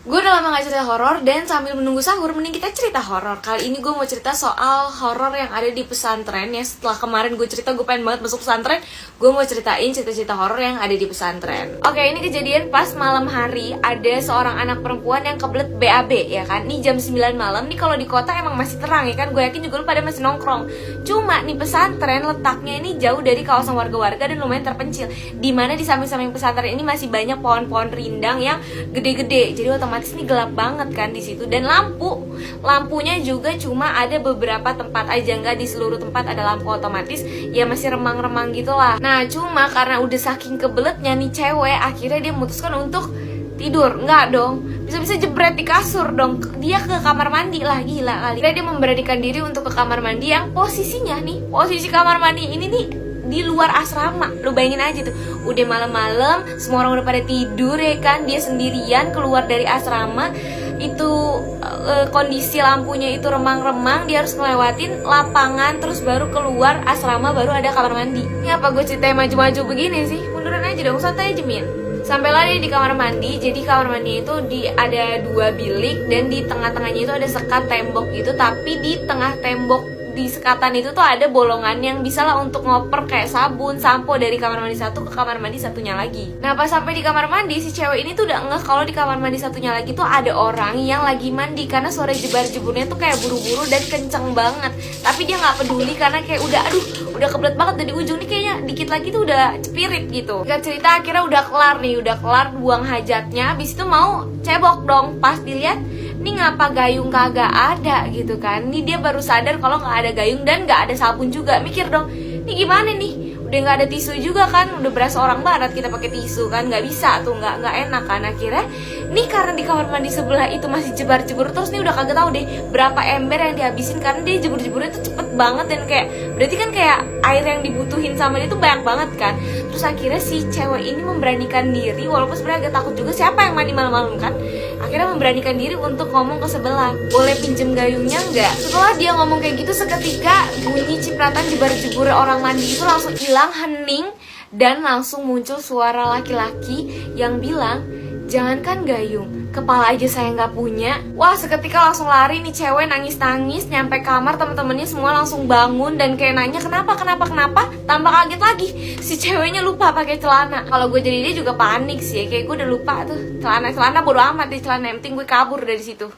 Gue udah lama gak cerita horor, dan sambil menunggu sahur mending kita cerita horor. Kali ini gue mau cerita soal horor yang ada di pesantren ya. Setelah kemarin gue cerita gue pengen banget masuk pesantren, gue mau ceritain cerita-cerita horor yang ada di pesantren. Oke, ini kejadian pas malam hari. Ada seorang anak perempuan yang kebelet BAB ya kan. Ini jam 9 malam, nih kalau di kota emang masih terang ya kan. Gue yakin juga lu pada masih nongkrong. Cuma nih pesantren letaknya ini jauh dari kawasan warga-warga dan lumayan terpencil, dimana di samping-samping pesantren ini masih banyak pohon-pohon rindang yang gede-gede. Jadi otomatis ini gelap banget kan di situ, dan lampunya juga cuma ada beberapa tempat aja, nggak di seluruh tempat ada lampu otomatis, ya masih remang-remang gitulah. Nah cuma karena udah saking kebeletnya nih cewek, akhirnya dia memutuskan untuk tidur. Enggak dong, bisa-bisa jebret di kasur dong. Dia ke kamar mandi lah, gila kali. Dia memberanikan diri untuk ke kamar mandi yang posisinya nih, posisi kamar mandi ini nih di luar asrama. Lu bayangin aja tuh, udah malam-malam, semua orang udah pada tidur ya kan, dia sendirian keluar dari asrama. Itu kondisi lampunya itu remang-remang, dia harus ngelewatin lapangan terus baru keluar asrama, baru ada kamar mandi. Ini apa gue ceritain maju-maju begini sih? Munduran aja dong, santai aja Min. Sampailah dia di kamar mandi. Jadi kamar mandi itu ada 2 bilik, dan di tengah-tengahnya itu ada sekat tembok gitu. Tapi di tengah tembok di sekatan itu tuh ada bolongan yang bisa lah untuk ngoper kayak sabun, sampo dari kamar mandi satu ke kamar mandi satunya lagi. Nah pas sampai di kamar mandi, si cewek ini tuh udah ngeh kalau di kamar mandi satunya lagi tuh ada orang yang lagi mandi, karena suara jebar-jeburnya tuh kayak buru-buru dan kenceng banget. Tapi dia nggak peduli karena kayak udah kebelet banget, dan di ujung nih kayaknya dikit lagi tuh udah cepirit gitu. Gak cerita akhirnya udah kelar buang hajatnya, habis itu mau cebok dong. Pas dilihat, ini ngapa gayung kagak ada gitu kan. Ini dia baru sadar kalau nggak ada gayung dan nggak ada sabun juga. Mikir dong, ini gimana nih, udah nggak ada tisu juga kan, udah berasa orang barat kita pakai tisu kan, nggak bisa tuh, nggak enak kan. Akhirnya nih karena di kamar mandi sebelah itu masih jebar-jebur terus, nih udah kagak tahu deh berapa ember yang dihabisin, karena dia jebur-jeburnya tuh cepet banget, dan kayak berarti kan kayak air yang dibutuhin sama dia tuh banyak banget kan. Terus akhirnya si cewek ini memberanikan diri, walaupun sebenarnya agak takut juga, siapa yang mandi malam-malam kan. Akhirnya memberanikan diri untuk ngomong ke sebelah, boleh pinjem gayungnya nggak? Setelah dia ngomong kayak gitu, seketika bunyi cipratan jebar-jebur orang mandi itu langsung hilang, hening, dan langsung muncul suara laki-laki yang bilang, jangankan gayung, kepala aja saya nggak punya. Wah, seketika langsung lari nih cewek, nangis-nangis, nyampe kamar, teman-temannya semua langsung bangun dan kayak nanya kenapa. Tambah kaget lagi, si ceweknya lupa pakai celana. Kalau gue jadi dia juga panik sih, kayak gue udah lupa tuh celana bodo amat di celana, yang penting gue kabur dari situ.